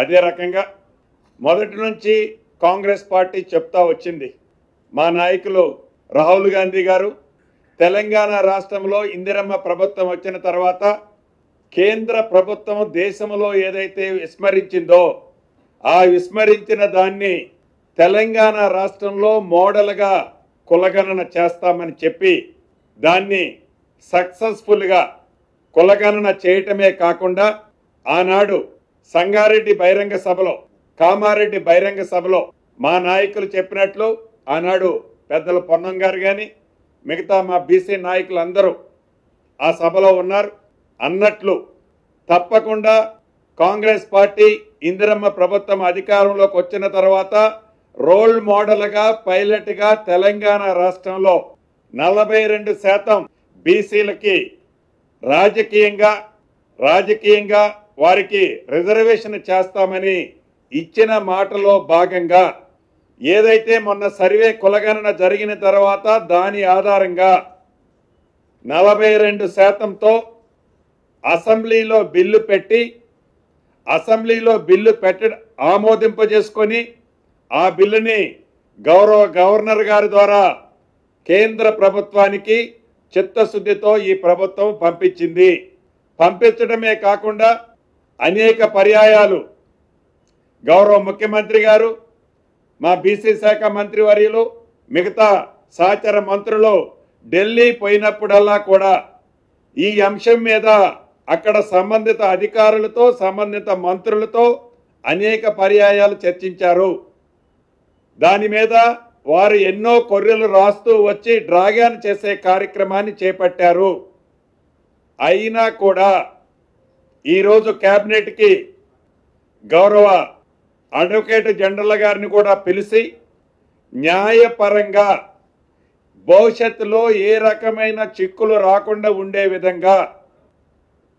అదే రకంగా మొదటి నుంచి కాంగ్రెస్ పార్టీ చెప్తా వచ్చింది. మా నాయకులు రాహుల్ గాంధీ గారు తెలంగాణ రాష్ట్రంలో ఇందిరమ్మ ప్రభుత్వం వచ్చిన తర్వాత కేంద్ర ప్రభుత్వం దేశంలో ఏదైతే విస్మరించిందో ఆ విస్మరించిన దాన్ని తెలంగాణ రాష్ట్రంలో మోడల్గా కులగణన చేస్తామని చెప్పి దాన్ని సక్సెస్ఫుల్గా కులగణన చేయటమే కాకుండా ఆనాడు సంగారెడ్డి బహిరంగ సభలో, కామారెడ్డి బహిరంగ సభలో మా నాయకులు చెప్పినట్లు ఆనాడు పెద్దల పొన్నం గారు కానీ మిగతా మా బీసీ నాయకులందరూ ఆ సభలో ఉన్నారు. అన్నట్లు తప్పకుండా కాంగ్రెస్ పార్టీ ఇందిరమ్మ ప్రభుత్వం అధికారంలోకి వచ్చిన తర్వాత రోల్ మోడల్గా పైలట్గా తెలంగాణ రాష్ట్రంలో 42% బీసీలకి రాజకీయంగా వారికి రిజర్వేషన్ చేస్తామని ఇచ్చిన మాటలో భాగంగా ఏదైతే మొన్న సర్వే కులగణన జరిగిన తర్వాత దాని ఆధారంగా 42%తో అసెంబ్లీలో బిల్లు పెట్టి ఆమోదింపజేసుకొని ఆ బిల్లుని గవర్నర్ గారి ద్వారా కేంద్ర ప్రభుత్వానికి చిత్తశుద్ధితో ఈ ప్రభుత్వం పంపించింది. పంపించడమే కాకుండా అనేక పర్యాయాలు గౌరవ ముఖ్యమంత్రి గారు, మా బీసీ శాఖ మంత్రివర్యులు, మిగతా సహచర మంత్రులు ఢిల్లీ పోయినప్పుడల్లా కూడా ఈ అంశం మీద అక్కడ సంబంధిత అధికారులతో, సంబంధిత మంత్రులతో అనేక పర్యాయాలు చర్చించారు. దాని మీద వారు ఎన్నో కొర్రెలు రాస్తూ వచ్చి డ్రాగన్ చేసే కార్యక్రమాన్ని చేపట్టారు. అయినా కూడా ఈరోజు కేబినెట్కి గౌరవ అడ్వకేట్ జనరల్ గారిని కూడా పిలిచి న్యాయపరంగా భవిష్యత్తులో ఏ రకమైన చిక్కులు రాకుండా ఉండే విధంగా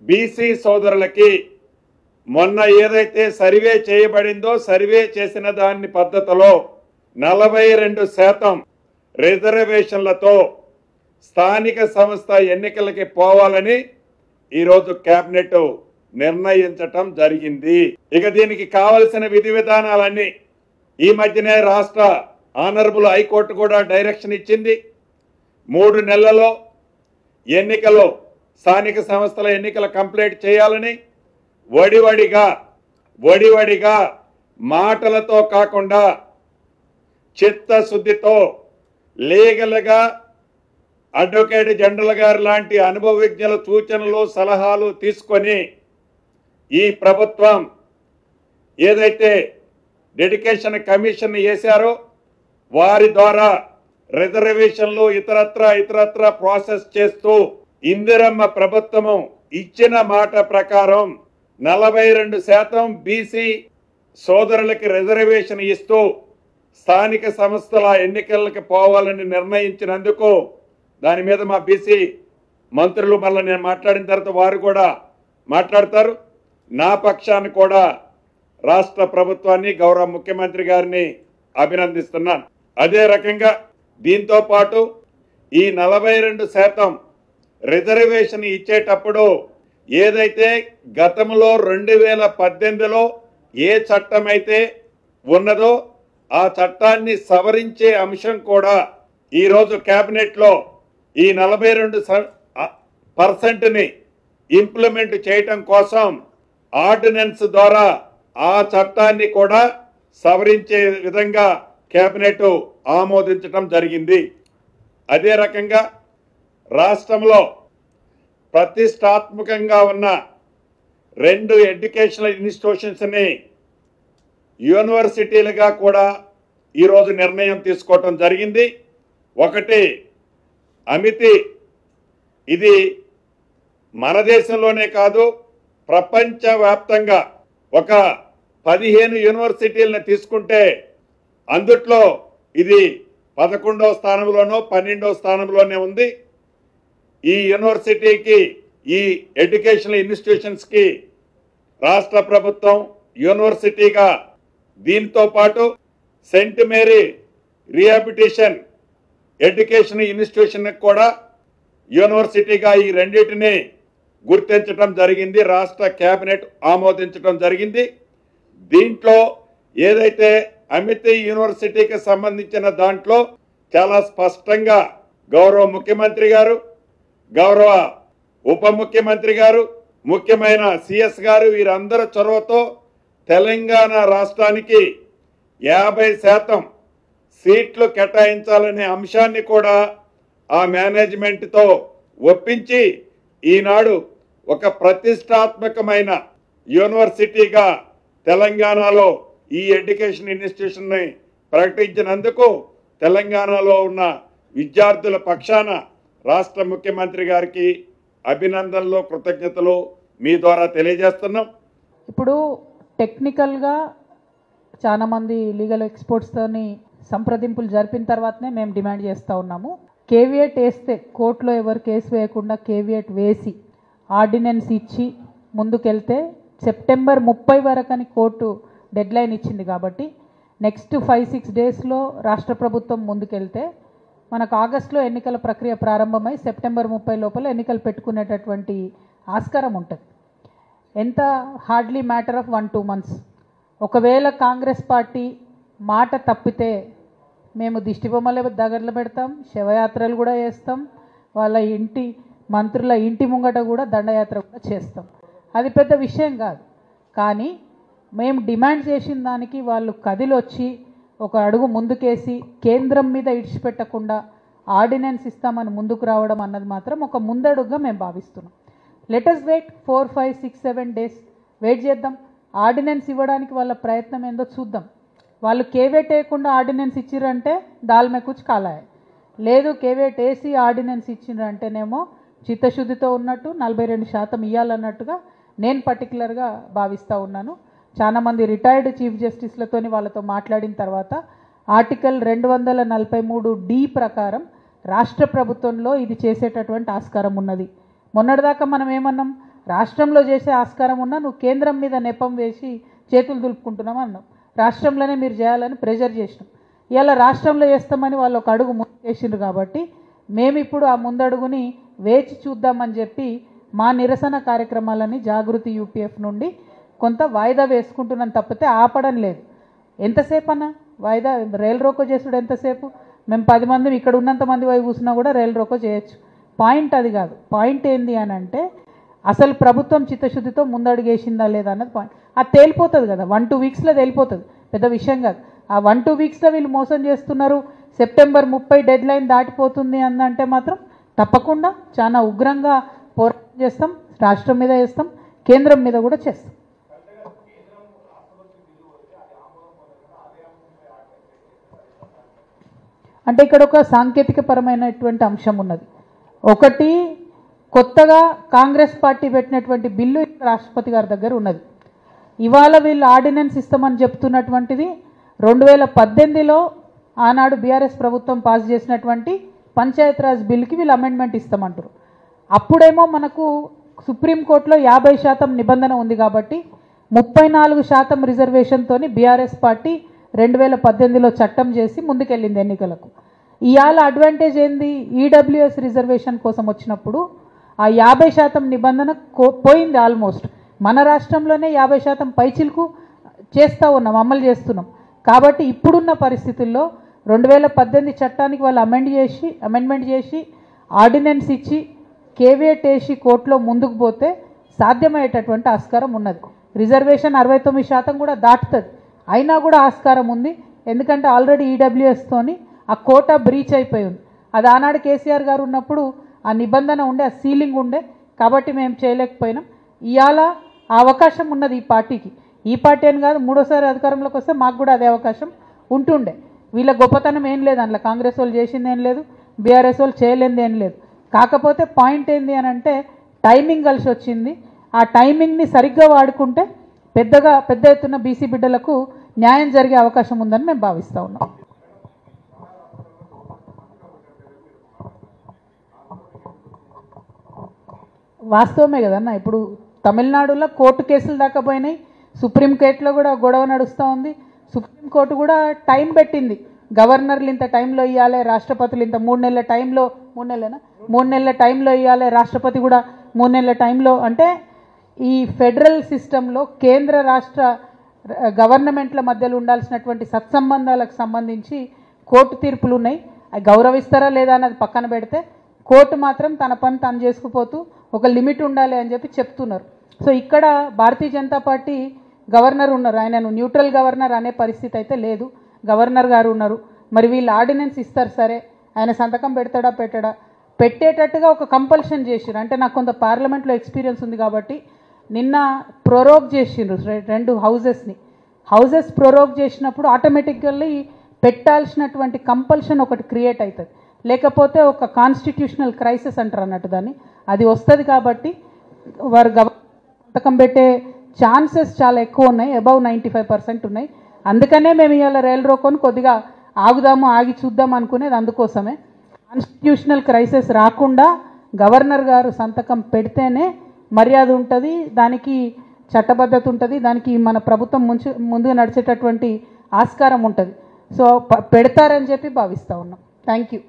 బీసీ సోదరులకి మొన్న ఏదైతే సర్వే చేయబడిందో సర్వే చేసిన దాని పద్ధతిలో 42% రిజర్వేషన్లతో స్థానిక సంస్థ ఎన్నికలకి పోవాలని ఈరోజు కేబినెట్ నిర్ణయించటం జరిగింది. ఇక దీనికి కావలసిన విధి విధానాలన్నీ ఈ మధ్యనే రాష్ట్ర ఆనరబుల్ హైకోర్టు కూడా డైరెక్షన్ ఇచ్చింది. 3 నెలల్లో ఎన్నికలు, స్థానిక సంస్థల ఎన్నికల కంప్లీట్ చేయాలని వడివడిగా మాటలతో కాకుండా చిత్తశుద్ధితో లీగల్గా అడ్వకేట్ జనరల్ గారు లాంటి అనుభవజ్ఞుల సూచనలు, సలహాలు తీసుకొని ఈ ప్రభుత్వం ఏదైతే డెడికేషన్ కమిషన్ వేశారో వారి ద్వారా రిజర్వేషన్లు ఇతరత్ర ప్రాసెస్ చేస్తూ ఇందిరమ్మ ప్రభుత్వము ఇచ్చిన మాట ప్రకారం 42% బీసీ సోదరులకి రిజర్వేషన్ ఇస్తూ స్థానిక సంస్థల ఎన్నికలకు పోవాలని నిర్ణయించినందుకు దాని మీద మా బీసీ మంత్రులు మళ్ళీ నేను మాట్లాడిన తర్వాత వారు కూడా మాట్లాడతారు. నా పక్షాన్ని కూడా రాష్ట్ర ప్రభుత్వాన్ని, గౌరవ ముఖ్యమంత్రి గారిని అభినందిస్తున్నాను. అదే రకంగా దీంతో పాటు ఈ 42% రిజర్వేషన్ ఇచ్చేటప్పుడు ఏదైతే గతంలో 2018లో ఏ చట్టం అయితే ఉన్నదో ఆ చట్టాన్ని సవరించే అంశం కూడా ఈరోజు కేబినెట్లో ఈ 42%ని ఇంప్లిమెంట్ చేయటం కోసం ఆర్డినెన్స్ ద్వారా ఆ చట్టాన్ని కూడా సవరించే విధంగా కేబినెట్ ఆమోదించడం జరిగింది. అదే రకంగా రాష్ట్రంలో ప్రతిష్టాత్మకంగా ఉన్న 2 ఎడ్యుకేషనల్ ఇన్స్టిట్యూషన్స్ని యూనివర్సిటీలుగా కూడా ఈరోజు నిర్ణయం తీసుకోవటం జరిగింది. ఒకటి అమితి, ఇది మన దేశంలోనే కాదు ప్రపంచవ్యాప్తంగా ఒక 15 యూనివర్సిటీలను తీసుకుంటే అందుట్లో ఇది 11వ స్థానంలోనో 12వ స్థానంలోనే ఉంది. ఈ యూనివర్సిటీకి, ఈ ఎడ్యుకేషనల్ ఇన్స్టిట్యూషన్స్కి రాష్ట్ర ప్రభుత్వం యూనివర్సిటీగా, దీంతో పాటు Saint Mary rehabilitation education institution కూడా యూనివర్సిటీగా ఈ రెండింటిని గుర్తించడం జరిగింది. రాష్ట్ర కేబినెట్ ఆమోదించడం జరిగింది. దీంట్లో ఏదైతే అమితి యూనివర్సిటీకి సంబంధించిన దాంట్లో చాలా స్పష్టంగా గౌరవ ముఖ్యమంత్రి గారు, గౌరవ ఉప ముఖ్యమంత్రి గారు, ముఖ్యమైన సిఎస్ గారు వీరందరి చొరవతో తెలంగాణ రాష్ట్రానికి 50% సీట్లు కేటాయించాలనే అంశాన్ని కూడా ఆ మేనేజ్మెంట్తో ఒప్పించి ఈనాడు ఒక ప్రతిష్టాత్మకమైన యూనివర్సిటీగా తెలంగాణలో ఈ ఎడ్యుకేషన్ ఇన్స్టిట్యూషన్ని ప్రకటించినందుకు తెలంగాణలో ఉన్న విద్యార్థుల పక్షాన రాష్ట్ర ముఖ్యమంత్రి గారికి అభినందనలు, కృతజ్ఞతలు మీ ద్వారా తెలియజేస్తున్నాం. ఇప్పుడు టెక్నికల్గా చాలామంది లీగల్ ఎక్స్పర్ట్స్తోని సంప్రదింపులు జరిపిన తర్వాతనే మేము డిమాండ్ చేస్తూ ఉన్నాము. కేవియట్ వేస్తే కోర్టులో ఎవరు కేసు వేయకుండా కేవియట్ వేసి ఆర్డినెన్స్ ఇచ్చి ముందుకెళ్తే సెప్టెంబర్ 30 వరకు అని కోర్టు డెడ్లైన్ ఇచ్చింది. కాబట్టి నెక్స్ట్ 5-6 డేస్లో రాష్ట్ర ప్రభుత్వం ముందుకెళ్తే మనకు ఆగస్టులో ఎన్నికల ప్రక్రియ ప్రారంభమై సెప్టెంబర్ 30 లోపల ఎన్నికలు పెట్టుకునేటటువంటి ఆస్కారం ఉంటుంది. ఎంత హార్డ్లీ మ్యాటర్ ఆఫ్ 1-2 మంత్స్. ఒకవేళ కాంగ్రెస్ పార్టీ మాట తప్పితే మేము దిష్టిబొమ్మల దగ్గరలో పెడతాం, శవయాత్రలు కూడా చేస్తాం, వాళ్ళ ఇంటి మంత్రుల ఇంటి ముంగట కూడా దండయాత్ర కూడా చేస్తాం. అది పెద్ద విషయం కాదు. కానీ మేము డిమాండ్ చేసిన దానికి వాళ్ళు కదిలొచ్చి ఒక అడుగు ముందుకేసి కేంద్రం మీద ఇడిచిపెట్టకుండా ఆర్డినెన్స్ ఇస్తామని ముందుకు రావడం అన్నది మాత్రం ఒక ముందడుగుగా మేము భావిస్తున్నాం. లెటస్ వెయిట్ 4, 5, 6, 7 డేస్ వెయిట్ చేద్దాం. ఆర్డినెన్స్ ఇవ్వడానికి వాళ్ళ ప్రయత్నం ఏందో చూద్దాం. వాళ్ళు కేవేట్ వేయకుండా ఆర్డినెన్స్ ఇచ్చిరంటే దాల్మే కుచ్ కాలాయ, లేదు కేవేట్ వేసి ఆర్డినెన్స్ ఇచ్చిరంటేనేమో చిత్తశుద్ధితో ఉన్నట్టు 42% ఇవ్వాలన్నట్టుగా నేను పర్టికులర్గా భావిస్తూ ఉన్నాను. చాలామంది రిటైర్డ్ చీఫ్ జస్టిస్లతోని వాళ్ళతో మాట్లాడిన తర్వాత ఆర్టికల్ 243D ప్రకారం రాష్ట్ర ప్రభుత్వంలో ఇది చేసేటటువంటి ఆస్కారం ఉన్నది. మొన్నటిదాకా మనం ఏమన్నాం, రాష్ట్రంలో చేసే ఆస్కారం ఉన్నా నువ్వు కేంద్రం మీద నెపం వేసి చేతులు దులుపుకుంటున్నాం అన్నాం. రాష్ట్రంలోనే మీరు చేయాలని ప్రెజర్ చేసినాం. ఇలా రాష్ట్రంలో చేస్తామని వాళ్ళు ఒక అడుగు ముందు వేసిండ్రు. కాబట్టి మేము ఇప్పుడు ఆ ముందడుగుని వేచి చూద్దామని చెప్పి మా నిరసన కార్యక్రమాలని జాగృతి యూపీఎఫ్ నుండి కొంత వాయిదా వేసుకుంటున్నాను తప్పితే ఆపడం లేదు. ఎంతసేపు అన్నా వాయిదా రైలు రోకో చేసుడు ఎంతసేపు? మేము 10 మంది ఇక్కడ ఉన్నంత మంది వైపు కూర్చున్నా కూడా రైలు రోకో చేయొచ్చు. పాయింట్ అది కాదు. పాయింట్ ఏంది అని అంటే అసలు ప్రభుత్వం చిత్తశుద్ధితో ముందడుగేసిందా లేదా అన్నది పాయింట్. అది తేలిపోతుంది కదా, 1-2 వీక్స్లో తేలిపోతుంది, పెద్ద విషయం కాదు. ఆ 1-2 వీక్స్లో వీళ్ళు మోసం చేస్తున్నారు, సెప్టెంబర్ 30 డెడ్ లైన్ దాటిపోతుంది అందంటే మాత్రం తప్పకుండా చాలా ఉగ్రంగా పోరాటం చేస్తాం. రాష్ట్రం మీద చేస్తాం, కేంద్రం మీద కూడా చేస్తాం. అంటే ఇక్కడ ఒక సాంకేతికపరమైనటువంటి అంశం ఉన్నది. ఒకటి, కొత్తగా కాంగ్రెస్ పార్టీ పెట్టినటువంటి బిల్లు రాష్ట్రపతి గారి దగ్గర ఉన్నది. ఇవాళ వీళ్ళు ఆర్డినెన్స్ ఇస్తామని చెప్తున్నటువంటిది 2018లో ఆనాడు బీఆర్ఎస్ ప్రభుత్వం పాస్ చేసినటువంటి పంచాయతీరాజ్ బిల్లుకి వీళ్ళు అమెండ్మెంట్ ఇస్తామంటారు. అప్పుడేమో మనకు సుప్రీంకోర్టులో 50% నిబంధన ఉంది కాబట్టి 34% రిజర్వేషన్తో బీఆర్ఎస్ పార్టీ 2018లో చట్టం చేసి ముందుకెళ్ళింది ఎన్నికలకు. ఇవాళ అడ్వాంటేజ్ ఏంది? ఈడబ్ల్యూఎస్ రిజర్వేషన్ కోసం వచ్చినప్పుడు ఆ 50% నిబంధన పోయింది. ఆల్మోస్ట్ మన రాష్ట్రంలోనే 50% పైచిలకు చేస్తూ ఉన్నాం, అమలు చేస్తున్నాం. కాబట్టి ఇప్పుడున్న పరిస్థితుల్లో 2018 చట్టానికి వాళ్ళు అమెండ్మెంట్ చేసి ఆర్డినెన్స్ ఇచ్చి కేవియట్ వేసి కోర్టులో ముందుకు పోతే సాధ్యమయ్యేటటువంటి ఆస్కారం ఉన్నది. రిజర్వేషన్ 69% కూడా దాటుతుంది, అయినా కూడా ఆస్కారం ఉంది. ఎందుకంటే ఆల్రెడీ ఈడబ్ల్యూఎస్తోని ఆ కోటా బ్రీచ్ అయిపోయి ఉంది. అది ఆనాడు కేసీఆర్ గారు ఉన్నప్పుడు ఆ నిబంధన ఉండే, ఆ సీలింగ్ ఉండే, కాబట్టి మేము చేయలేకపోయినాం. ఇవాళ ఆ అవకాశం ఉన్నది ఈ పార్టీకి. ఈ పార్టీ అని కాదు, మూడోసారి అధికారంలోకి వస్తే మాకు కూడా అదే అవకాశం ఉంటుండే. వీళ్ళ గొప్పతనం ఏం లేదు, అందులో కాంగ్రెస్ వాళ్ళు చేసింది ఏం లేదు, బీఆర్ఎస్ వాళ్ళు చేయలేనిది ఏం లేదు. కాకపోతే పాయింట్ ఏంది అని అంటే టైమింగ్ కలిసి వచ్చింది. ఆ టైమింగ్ని సరిగ్గా వాడుకుంటే పెద్ద ఎత్తున బీసీ బిడ్డలకు న్యాయం జరిగే అవకాశం ఉందని మేము భావిస్తూ ఉన్నాం. వాస్తవమే కదన్న. ఇప్పుడు తమిళనాడులో కోర్టు కేసులు దాకా పోయినాయి, సుప్రీంకోర్టులో కూడా గొడవ నడుస్తూ ఉంది. సుప్రీంకోర్టు కూడా టైం పెట్టింది, గవర్నర్లు ఇంత టైంలో ఇవ్వాలి, రాష్ట్రపతులు ఇంత 3 నెలల టైంలో, 3 నెలల టైంలో ఇవ్వాలి, రాష్ట్రపతి కూడా 3 నెలల టైంలో. అంటే ఈ ఫెడరల్ సిస్టంలో కేంద్ర రాష్ట్ర గవర్నమెంట్ల మధ్యలో ఉండాల్సినటువంటి సత్సంబంధాలకు సంబంధించి కోర్టు తీర్పులు ఉన్నాయి. అవి గౌరవిస్తారా లేదా అన్నది పక్కన పెడితే కోర్టు మాత్రం తన పని తను చేసుకుపోతూ ఒక లిమిట్ ఉండాలి అని చెప్పి చెప్తున్నారు. సో ఇక్కడ భారతీయ జనతా పార్టీ గవర్నర్ ఉన్నారు, ఆయనను న్యూట్రల్ గవర్నర్ అనే పరిస్థితి అయితే లేదు, గవర్నర్ గారు ఉన్నారు. మరి వీళ్ళు ఆర్డినెన్స్ ఇస్తారు, సరే ఆయన సంతకం పెడతాడా పెట్టడా, పెట్టేటట్టుగా ఒక కంపల్షన్ చేసిర్రు. అంటే నాకు కొంత పార్లమెంట్లో ఎక్స్పీరియన్స్ ఉంది కాబట్టి నిన్న ప్రొరోగ్ చేసిండ్రు 2 హౌజెస్ ప్రొరోగ్ చేసినప్పుడు ఆటోమేటిక్గా పెట్టాల్సినటువంటి కంపల్షన్ ఒకటి క్రియేట్ అవుతుంది, లేకపోతే ఒక కాన్స్టిట్యూషనల్ క్రైసిస్ అంటారు అన్నట్టు దాన్ని, అది వస్తుంది. కాబట్టి వారు సంతకం పెట్టే ఛాన్సెస్ చాలా ఎక్కువ ఉన్నాయి, అబౌవ్ 95% ఉన్నాయి. అందుకనే మేము ఇవాళ రైల్ రోకోని కొద్దిగా ఆగుదాము, ఆగి చూద్దాం అనుకునేది అందుకోసమే. కాన్స్టిట్యూషనల్ క్రైసిస్ రాకుండా గవర్నర్ గారు సంతకం పెడితేనే మర్యాద ఉంటుంది, దానికి చట్టబద్ధత ఉంటుంది, దానికి మన ప్రభుత్వం ముందుగా నడిచేటటువంటి ఆస్కారం ఉంటుంది. సో పెడతారని చెప్పి భావిస్తూ ఉన్నాం. Thank you.